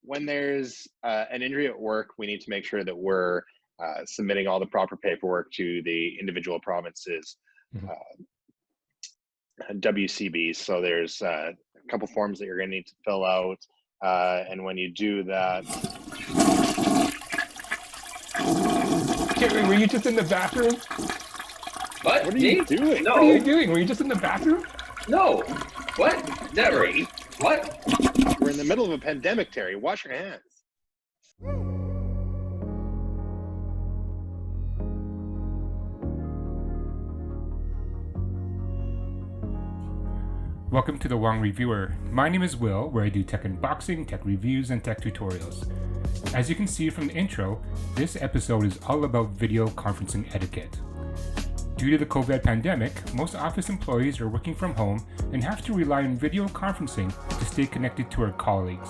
when there's an injury at work, we need to make sure that we're submitting all the proper paperwork to the individual provinces' Mhm. WCBs. So there's a couple forms that you're going to need to fill out, and when you do that, Terri, were you just in the bathroom? What? what are you doing? No. What are you doing? Were you just in the bathroom? No. What? Never. What? We're in the middle of a pandemic, Terry. Wash your hands. Welcome to the Wong Reviewer. My name is Will, where I do tech unboxing, tech reviews, and tech tutorials. As you can see from the intro, this episode is all about video conferencing etiquette. Due to the COVID pandemic, most office employees are working from home and have to rely on video conferencing to stay connected to our colleagues.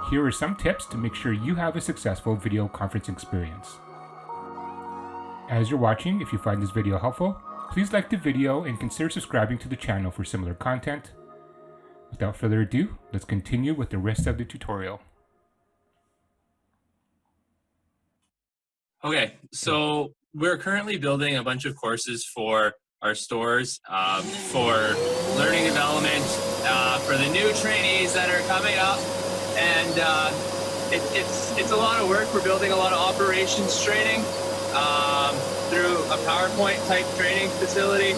Here are some tips to make sure you have a successful video conference experience. As you're watching, if you find this video helpful, please like the video and consider subscribing to the channel for similar content. Without further ado, let's continue with the rest of the tutorial. Okay, so we're currently building a bunch of courses for our stores for learning development for the new trainees that are coming up, and it's a lot of work. We're building a lot of operations training through a PowerPoint type training facility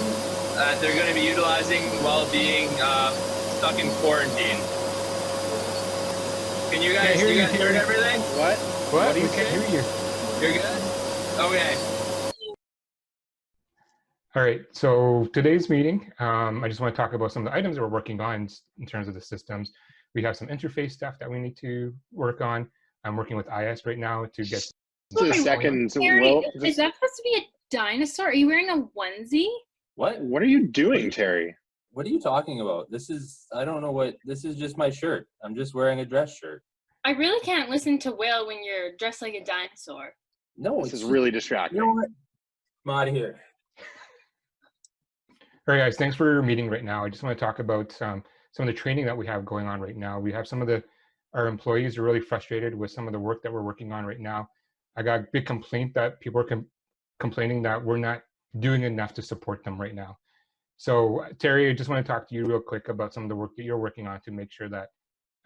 that they're going to be utilizing while being stuck in quarantine. Can you guys hear everything? What? What? We can't hear you. You're good? Okay. All right, so today's meeting, I just want to talk about some of the items that we're working on in terms of the systems. We have some interface stuff that we need to work on. I'm working with IS right now to get... Just a second. Terri, is that supposed to be a dinosaur? Are you wearing a onesie? What are you doing, Terry? What are you talking about? This is, I don't know what, this is just my shirt. I'm just wearing a dress shirt. I really can't listen to Will when you're dressed like a dinosaur. No, This is really distracting. You know what? I'm out of here. All right, guys, thanks for meeting right now. I just want to talk about some of the training that we have going on right now. We have our employees are really frustrated with some of the work that we're working on right now. I got a big complaint that people are complaining that we're not doing enough to support them right now. So Terri, I just want to talk to you real quick about some of the work that you're working on to make sure that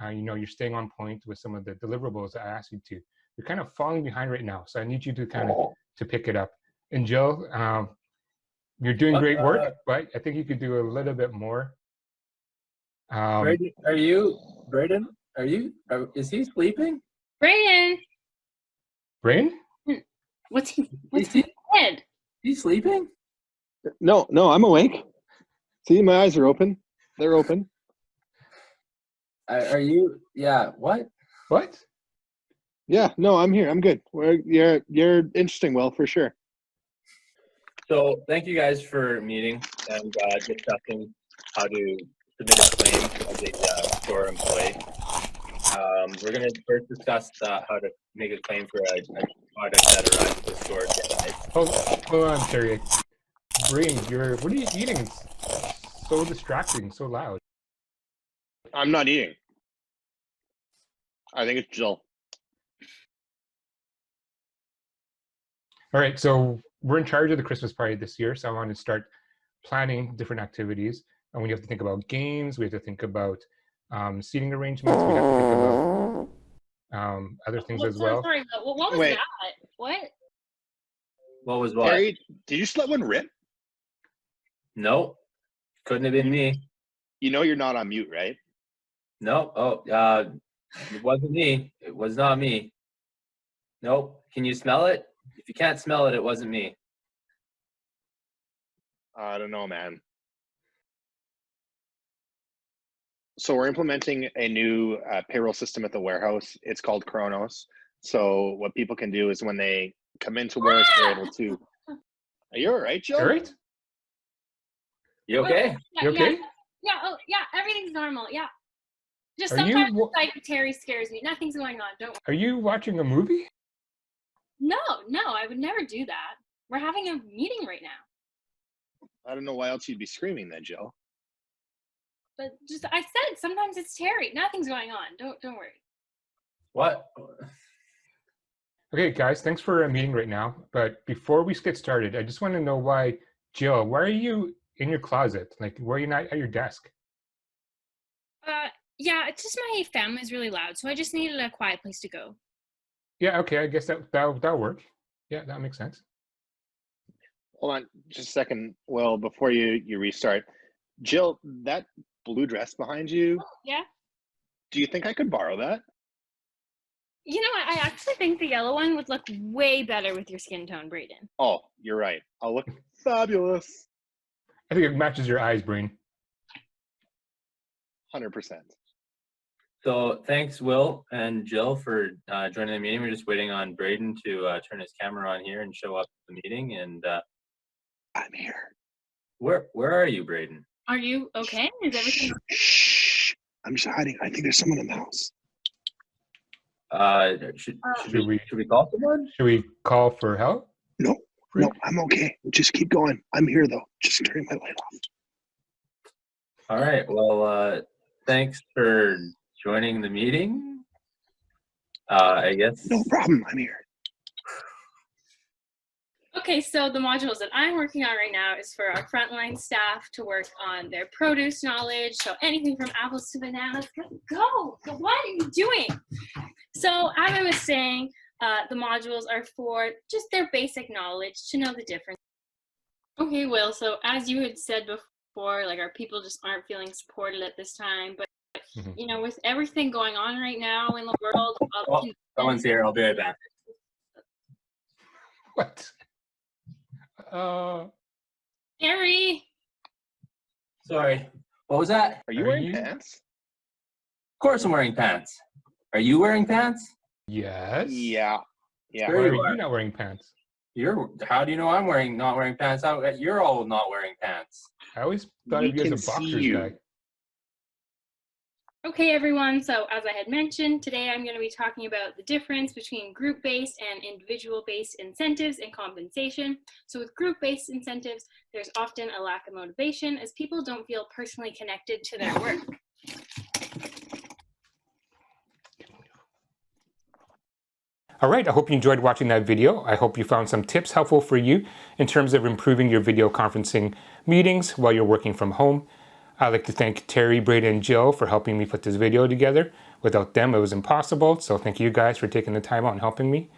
you're staying on point with some of the deliverables that I asked you to. You're kind of falling behind right now, so I need you to kind of to pick it up. And Jill, you're doing great work, but I think you could do a little bit more. Braden, is he sleeping? Brayden! Brain? What's he head? He's sleeping? No, I'm awake. See, my eyes are open. They're open. Are you? Yeah. What? What? Yeah, no, I'm here. I'm good. You're interesting, Will, for sure. So thank you guys for meeting and discussing how to submit a claim as a store employee. We're going to first discuss how to make a claim for a product that arrived at the store. Hold on, Terry. Brain, what are you eating? It's so distracting, so loud. I'm not eating. I think it's Jill. All right, so we're in charge of the Christmas party this year, so I want to start planning different activities. And we have to think about games, we have to think about seating arrangements, we have to think about other things as well. Sorry, what was that? What? What was what? Terry, did you just let one rip? No, couldn't have been me. You know you're not on mute, right? No, it wasn't me. It was not me. Nope. Can you smell it? If you can't smell it, it wasn't me. I don't know, man. So we're implementing a new payroll system at the warehouse. It's called Kronos. So what people can do is when they come into work, they're able to... Are you all right, Jill? All right? You okay? You okay? Yeah, everything's normal, yeah. Just sometimes the sight of Terry scares me. Nothing's going on, don't worry. Are you watching a movie? No, I would never do that. We're having a meeting right now. I don't know why else you'd be screaming then, Jill. But I said sometimes it's Terry. Nothing's going on. Don't worry. What? Okay, guys, thanks for meeting right now. But before we get started, I just want to know why, Jill, why are you in your closet? Like, why are you not at your desk? Yeah, it's just my family's really loud, so I just needed a quiet place to go. Yeah, okay, I guess that'll work. Yeah, that makes sense. Hold on just a second. Well, before you restart, Jill, that blue dress behind you, Yeah? do you think I could borrow that? You know what? I actually think the yellow one would look way better with your skin tone, Brayden. Oh, you're right. I'll look fabulous. I think it matches your eyes, Brain. 100%. So thanks, Will and Jill, for joining the meeting. We're just waiting on Brayden to turn his camera on here and show up at the meeting. And I'm here. where are you, Brayden? Are you okay? Is everything Shh. I'm just hiding. I think there's someone in the house. Should we call someone? Should we call for help? No, I'm okay. Just keep going. I'm here though. Just turn my light off. All right. Well, thanks for joining the meeting. I guess. No problem. I'm here. Okay, so the modules that I'm working on right now is for our frontline staff to work on their produce knowledge. So anything from apples to bananas. Go! What are you doing? So as I was saying, the modules are for just their basic knowledge to know the difference. Okay, Will, so as you had said before, like our people just aren't feeling supported at this time. But, you know, with everything going on right now in the world. Someone's here. I'll be right back. What? Terri! Sorry. What was that? Are you wearing pants? Of course I'm wearing pants. Are you wearing pants? Yes. Yeah. Why are you not wearing pants? How do you know I'm not wearing pants? You're all not wearing pants. I always thought of you as a boxers guy. Okay, everyone, so as I had mentioned, today I'm going to be talking about the difference between group-based and individual-based incentives and compensation. So with group-based incentives, there's often a lack of motivation as people don't feel personally connected to their work. All right, I hope you enjoyed watching that video. I hope you found some tips helpful for you in terms of improving your video conferencing meetings while you're working from home. I'd like to thank Terri, Brayden, and Jill for helping me put this video together. Without them, it was impossible. So thank you guys for taking the time out and helping me.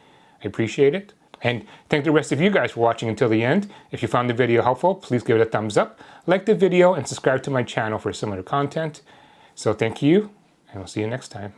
I appreciate it. And thank the rest of you guys for watching until the end. If you found the video helpful, please give it a thumbs up, like the video, and subscribe to my channel for similar content. So thank you, and we'll see you next time.